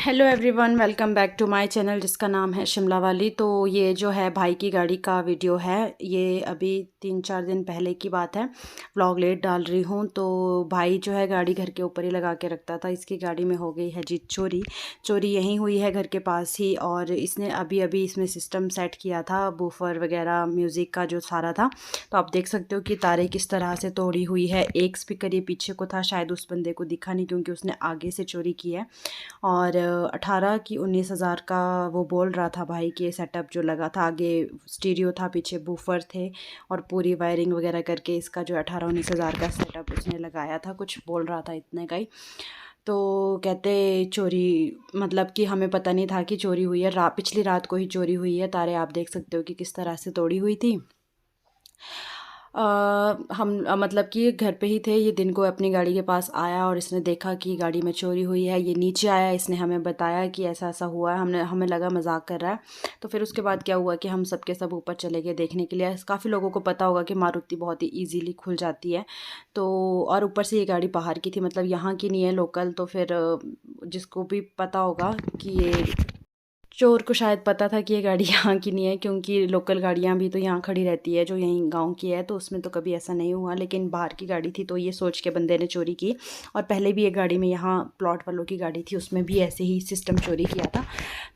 Hello everyone, welcome back to my channel जिसका नाम है शिमला वाली। तो ये जो है भाई की गाड़ी का वीडियो है। ये अभी 3-4 दिन पहले की बात है। व्लॉग लेट डाल रही हूँ। तो भाई जो है गाड़ी घर के ऊपर ही लगा के रखता था। इसकी गाड़ी में हो गई है जी चोरी। चोरी यहीं हुई है घर के पास ही। और इसने अभी अभी इसमें सिस्टम सेट किया था, बूफर वगैरह म्यूज़िक का जो सारा था। तो आप देख सकते हो कि तारे किस तरह से तोड़ी हुई है। एक स्पीकर ये पीछे को था, शायद उस बंदे को दिखा नहीं क्योंकि उसने आगे से चोरी की है। और 18 की 19,000 का वो बोल रहा था भाई कि सेटअप जो लगा था, आगे स्टीरियो था, पीछे बूफर थे और पूरी वायरिंग वगैरह करके इसका जो 18-19,000 का सेटअप उसने लगाया था, कुछ बोल रहा था इतने का ही। तो कहते चोरी, मतलब कि हमें पता नहीं था कि चोरी हुई है। पिछली रात को ही चोरी हुई है। तारे आप देख सकते हो कि किस तरह से तोड़ी हुई थी। हम मतलब कि घर पे ही थे। ये दिन को अपनी गाड़ी के पास आया और इसने देखा कि गाड़ी में चोरी हुई है। ये नीचे आया, इसने हमें बताया कि ऐसा ऐसा हुआ है। हमें लगा मजाक कर रहा है। तो फिर उसके बाद क्या हुआ कि हम सब के सब ऊपर चले गए देखने के लिए। काफ़ी लोगों को पता होगा कि मारुति बहुत ही ईजीली खुल जाती है। तो और ऊपर से ये गाड़ी बाहर की थी, मतलब यहाँ की नहीं है, लोकल। तो फिर जिसको भी पता होगा कि ये चोर को शायद पता था कि ये गाड़ी यहाँ की नहीं है, क्योंकि लोकल गाड़ियाँ भी तो यहाँ खड़ी रहती है जो यहीं गांव की है। तो उसमें तो कभी ऐसा नहीं हुआ, लेकिन बाहर की गाड़ी थी तो ये सोच के बंदे ने चोरी की। और पहले भी एक गाड़ी में, यहाँ प्लॉट वालों की गाड़ी थी, उसमें भी ऐसे ही सिस्टम चोरी किया था।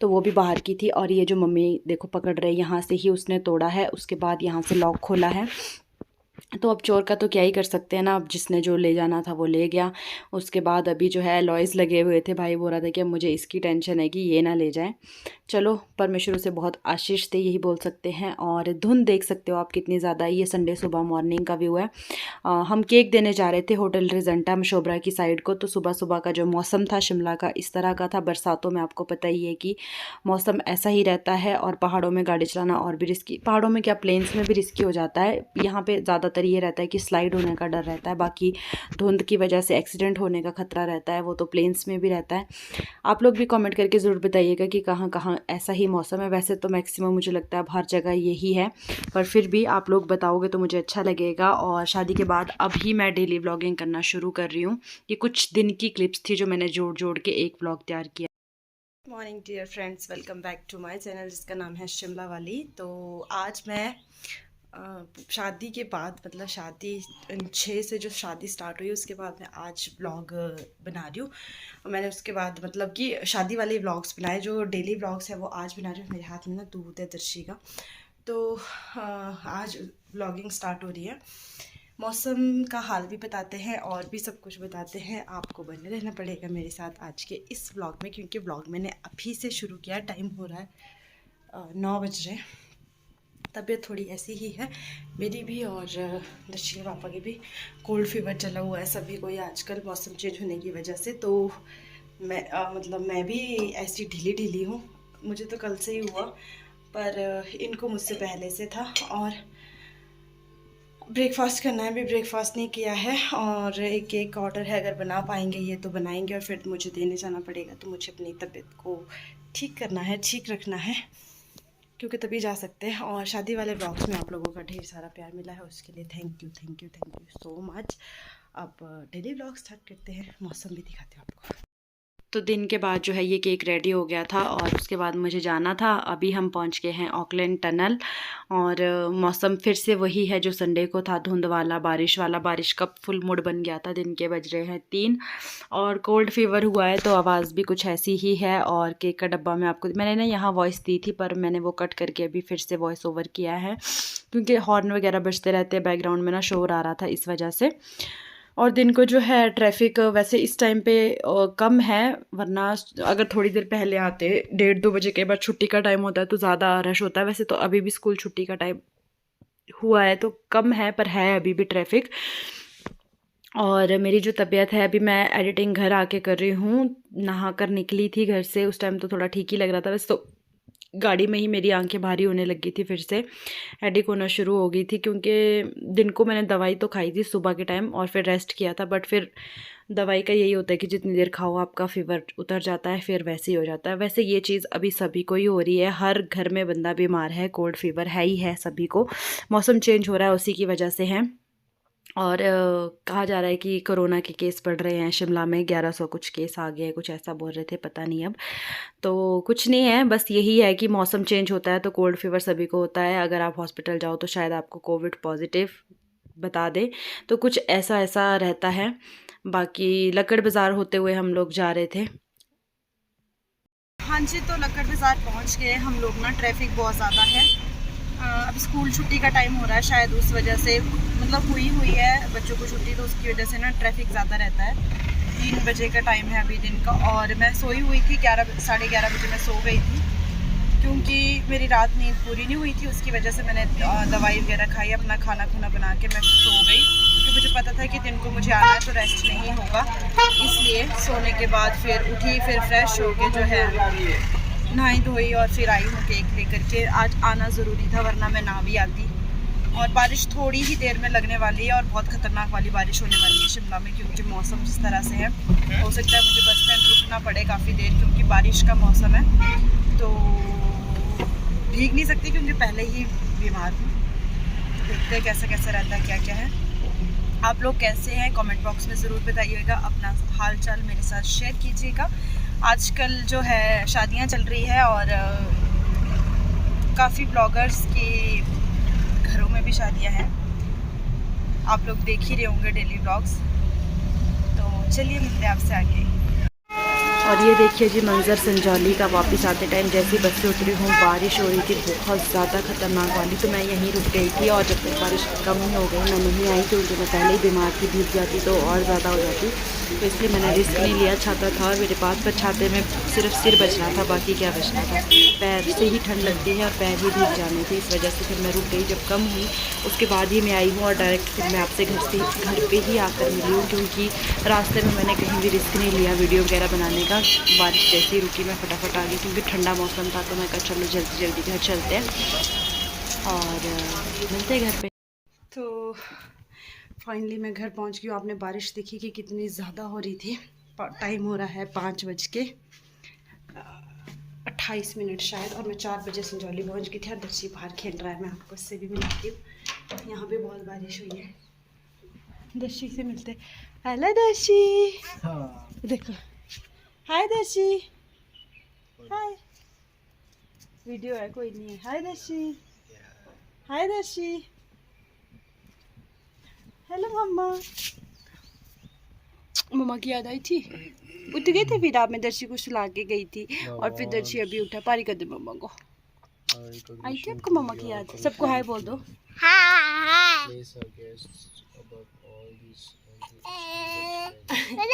तो वो भी बाहर की थी। और ये जो मम्मी देखो पकड़ रहे, यहाँ से ही उसने तोड़ा है। उसके बाद यहाँ से लॉक खोला है। तो अब चोर का तो क्या ही कर सकते हैं ना। अब जिसने जो ले जाना था वो ले गया। उसके बाद अभी जो है लॉयस लगे हुए थे। भाई बोल रहा था कि अब मुझे इसकी टेंशन है कि ये ना ले जाए। चलो, परमेश्वर से बहुत आशीष थे, यही बोल सकते हैं। और धुंध देख सकते हो आप कितनी ज़्यादा। ये संडे सुबह मॉर्निंग का व्यू है। हम केक देने जा रहे थे होटल रिजेंटा मशोबरा की साइड को। तो सुबह सुबह का जो मौसम था शिमला का इस तरह का था। बरसातों में आपको पता ही है कि मौसम ऐसा ही रहता है। और पहाड़ों में गाड़ी चलाना और भी रिस्की, पहाड़ों में क्या प्लेन्स में भी रिस्की हो जाता है। यहाँ पे ज़्यादातर ये रहता है कि स्लाइड होने का डर रहता है। बाकी धुंध की वजह से एक्सीडेंट होने का खतरा रहता है, वो तो प्लेन्स में भी रहता है। आप लोग भी कमेंट करके ज़रूर बताइएगा कि कहाँ कहाँ ऐसा ही मौसम है। वैसे तो मैक्सिमम मुझे लगता है अब हर जगह यही है, पर फिर भी आप लोग बताओगे तो मुझे अच्छा लगेगा। और शादी के बाद अभी मैं डेली व्लॉगिंग करना शुरू कर रही हूँ। ये कुछ दिन की क्लिप्स थी जो मैंने जोड़ जोड़ के एक व्लॉग तैयार किया। Morning dear friends, welcome back to my channel जिसका नाम है शिमला वाली। तो आज मैं शादी के बाद, मतलब शादी 6 से जो शादी स्टार्ट हुई उसके बाद मैं आज व्लॉग बना रही हूँ। मैंने उसके बाद मतलब कि शादी वाले व्लॉग्स बनाए, जो डेली व्लॉग्स है वो आज बना रही हूँ। मेरे हाथ में ना दूध है दर्शी का। तो आज व्लॉगिंग स्टार्ट हो रही है। मौसम का हाल भी बताते हैं और भी सब कुछ बताते हैं। आपको बने रहना पड़ेगा मेरे साथ आज के इस व्लॉग में, क्योंकि व्लॉग मैंने अभी से शुरू किया। टाइम हो रहा है 9 बज रहे। तबीयत थोड़ी ऐसी ही है मेरी भी और दर्शी के पापा की भी। कोल्ड फीवर चला हुआ है सभी को, ये आजकल मौसम चेंज होने की वजह से। तो मैं मतलब मैं भी ऐसी ढीली ढीली हूँ। मुझे तो कल से ही हुआ, पर इनको मुझसे पहले से था। और ब्रेकफास्ट करना है, अभी ब्रेकफास्ट नहीं किया है। और एक केक का ऑर्डर है, अगर बना पाएंगे ये तो बनाएंगे, और फिर मुझे देने जाना पड़ेगा। तो मुझे अपनी तबीयत को ठीक करना है, ठीक रखना है, क्योंकि तभी जा सकते हैं। और शादी वाले ब्लॉग्स में आप लोगों का ढेर सारा प्यार मिला है, उसके लिए thank you thank you thank you so much. अब डेली ब्लॉग स्टार्ट करते हैं, मौसम भी दिखाते हैं आपको। तो दिन के बाद जो है ये केक रेडी हो गया था और उसके बाद मुझे जाना था। अभी हम पहुंच गए हैं ऑकलैंड टनल। और मौसम फिर से वही है जो संडे को था, धुंध वाला, बारिश वाला। बारिश का फुल मूड बन गया था। दिन के बज रहे हैं 3 और कोल्ड फीवर हुआ है तो आवाज़ भी कुछ ऐसी ही है। और केक का डब्बा मैं आपको, मैंने ना यहाँ वॉइस दी थी पर मैंने वो कट करके अभी फिर से वॉइस ओवर किया है, क्योंकि हॉर्न वगैरह बजते रहते हैं बैकग्राउंड में ना, शोर आ रहा था इस वजह से। और दिन को जो है ट्रैफिक वैसे इस टाइम पे कम है, वरना अगर थोड़ी देर पहले आते 1:30-2 बजे के बाद छुट्टी का टाइम होता है तो ज़्यादा रश होता है। वैसे तो अभी भी स्कूल छुट्टी का टाइम हुआ है तो कम है, पर है अभी भी ट्रैफिक। और मेरी जो तबीयत है, अभी मैं एडिटिंग घर आके कर रही हूँ। नहा कर निकली थी घर से, उस टाइम तो थोड़ा ठीक ही लग रहा था। वैसे तो गाड़ी में ही मेरी आंखें भारी होने लगी थी, फिर से हेडेक होना शुरू हो गई थी, क्योंकि दिन को मैंने दवाई तो खाई थी सुबह के टाइम और फिर रेस्ट किया था। बट फिर दवाई का यही होता है कि जितनी देर खाओ आपका फीवर उतर जाता है, फिर वैसे ही हो जाता है। वैसे ये चीज़ अभी सभी को ही हो रही है, हर घर में बंदा बीमार है, कोल्ड फीवर है ही है सभी को। मौसम चेंज हो रहा है उसी की वजह से है। और कहा जा रहा है कि कोरोना के केस बढ़ रहे हैं शिमला में, 1100 कुछ केस आ गए हैं, कुछ ऐसा बोल रहे थे, पता नहीं अब। तो कुछ नहीं है, बस यही है कि मौसम चेंज होता है तो कोल्ड फीवर सभी को होता है। अगर आप हॉस्पिटल जाओ तो शायद आपको कोविड पॉजिटिव बता दे, तो कुछ ऐसा ऐसा रहता है। बाकी लक्कड़ बाज़ार होते हुए हम लोग जा रहे थे। हाँ जी, तो लक्कड़ बाज़ार पहुँच गए हम लोग ना। ट्रैफिक बहुत ज़्यादा है, अब स्कूल छुट्टी का टाइम हो रहा है, शायद उस वजह से, मतलब हुई है बच्चों को छुट्टी, तो उसकी वजह से ना ट्रैफिक ज़्यादा रहता है। 3 बजे का टाइम है अभी दिन का, और मैं सोई हुई थी 11 साढ़े 11 बजे मैं सो गई थी, क्योंकि मेरी रात नींद पूरी नहीं हुई थी। उसकी वजह से मैंने दवाई वगैरह खाई, अपना खाना खुना बना के मैं सो गई, क्योंकि मुझे पता था कि दिन को मुझे आना है तो रेस्ट नहीं होगा। इसलिए सोने के बाद फिर उठी, फिर फ्रेश होके जो है नहाई धोई और फिर आई हूँ केक लेकर के। आज आना ज़रूरी था, वरना मैं ना भी आती। और बारिश थोड़ी ही देर में लगने वाली है, और बहुत ख़तरनाक वाली बारिश होने वाली है शिमला में, क्योंकि मौसम जिस तरह से है। हो सकता है मुझे बस स्टैंड रुकना पड़े काफ़ी देर, क्योंकि बारिश का मौसम है, तो भीग नहीं सकती क्योंकि पहले ही बीमार हूँ। देखते हैं कैसा कैसा रहता है, क्या क्या है। आप लोग कैसे हैं कमेंट बॉक्स में ज़रूर बताइएगा, अपना हाल चाल मेरे साथ शेयर कीजिएगा। आजकल जो है शादियां चल रही है, और काफ़ी ब्लॉगर्स की घरों में भी शादियां हैं। आप लोग देख ही रहे होंगे डेली ब्लॉग्स। तो चलिए मिलते हैं आपसे आगे। और ये देखिए जी मंज़र संजौली का। वापस आते टाइम जैसे बस से उतरी हूँ, बारिश हो रही थी बहुत ज़्यादा ख़तरनाक वाली, तो मैं यहीं रुक गई थी। और जब तक बारिश कम ही हो गई मैं नहीं आई, क्योंकि मैं पहले ही बीमार थी, भीग जाती तो और ज़्यादा हो जाती, तो इसलिए मैंने रिस्क नहीं लिया। छाता था मेरे पास, पर छाते में सिर्फ सिर बचना था, बाकी क्या बचना था। पैर से ही ठंड लगती है और पैर ही भीग जाने थे, इस वजह से फिर मैं रुक गई। जब कम हुई उसके बाद ही मैं आई हूँ, और डायरेक्ट फिर मैं आपसे घर पे ही आकर मिली हूँ, क्योंकि रास्ते में मैंने कहीं भी रिस्क नहीं लिया वीडियो वगैरह बनाने का। बारिश जैसे ही रुकी मैं फटाफट आ गई, क्योंकि ठंडा मौसम था, तो मैं कहा चलो जल्दी जल्दी घर चलते हैं और मिलते हैं घर पे। तो फाइनली मैं घर पहुंच गई हूँ। आपने बारिश देखी कि कितनी ज़्यादा हो रही थी। टाइम हो रहा है 5:28 शायद, और मैं 4 बजे संजौली पहुंच गई थी। और दर्शी बाहर खेल रहा है, मैं आपको उससे भी मिलाती हूँ। यहाँ पे बहुत बारिश हुई है। दर्शी से मिलते। हेलो दर्शी, देखो। हाय दर्शी, हाय। वीडियो है, कोई नहीं है। हाय दर्शी, हाय दर्शी, हेलो मम्मा। मम्मा की याद आई थी, उठ गए थे फिर आप। मैं दर्शी को सुला के गई थी, और फिर दर्शी अभी उठा। पारी कर दे मम्मा को। आई थी आपको मम्मा की याद? सबको हाय बोल दो।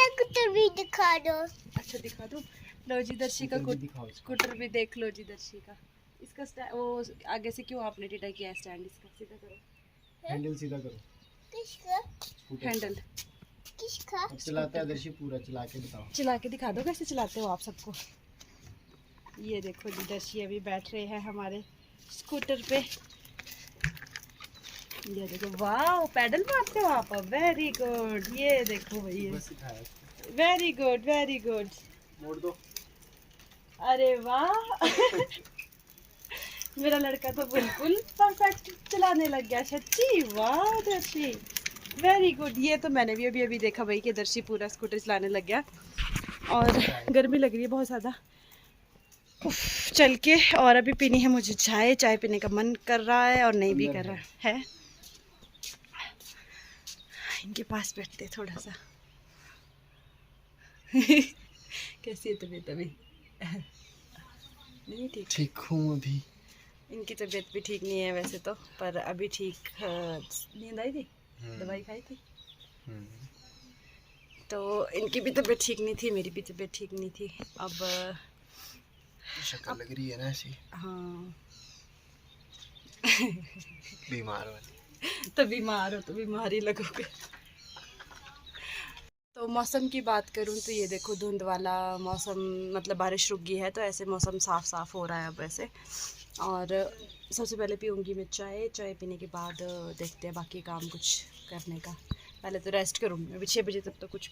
स्कूटर भी दिखा दो। अच्छा दिखा दो। लो जी दर्शी का स्कूटर भी देख लो जी दर्शी का। इसका वो आगे से क्यों आपने टेढ़ा किया स्टैंड? इसका सीधा करो, हैंडल सीधा करो। किसका हैंडल? किसका? चलाता है दर्शी, पूरा चला के बताओ। चला के दिखा दो कैसे चलाते हो आप सबको। ये देखो जी दर्शी अभी बैठ रहे हैं हमारे स्कूटर पे। ये देखो, वाह पैडल मारते हो आप। Very good. ये देखो भैया, वेरी गुड वेरी गुड। मोड़ दो। अरे वाह मेरा लड़का तो बिल्कुल परफेक्ट चलाने लग गया सच्ची। वाह दर्शी, वेरी गुड। ये तो मैंने भी अभी अभी देखा भाई कि दर्शी पूरा स्कूटर चलाने लग गया। और गर्मी लग रही है बहुत ज़्यादा चल के। और अभी पीनी है मुझे चाय। चाय पीने का मन कर रहा है और नहीं भी कर रहा है। इनके पास बैठते थोड़ा सा कैसी है तबीयत अभी? नहीं ठीक? ठीक हूँ अभी। इनकी तबीयत भी ठीक नहीं है वैसे तो, पर अभी ठीक। नींद आई थी, दवाई खाई थी, तो इनकी भी तबीयत ठीक नहीं थी, मेरी भी तबीयत ठीक नहीं थी। अब शक्ल लग रही है ना ऐसी। हाँ बीमार वाली। तो बीमार हो तो बीमार ही लगोगे। तो मौसम की बात करूं तो ये देखो धुंध वाला मौसम, मतलब बारिश रुक गई है, तो ऐसे मौसम साफ़ साफ़ हो रहा है अब ऐसे। और सबसे पहले पीऊँगी मैं चाय। चाय पीने के बाद देखते हैं बाकी काम कुछ करने का। पहले तो रेस्ट करूँगी मैं अभी 6 बजे तक तो कुछ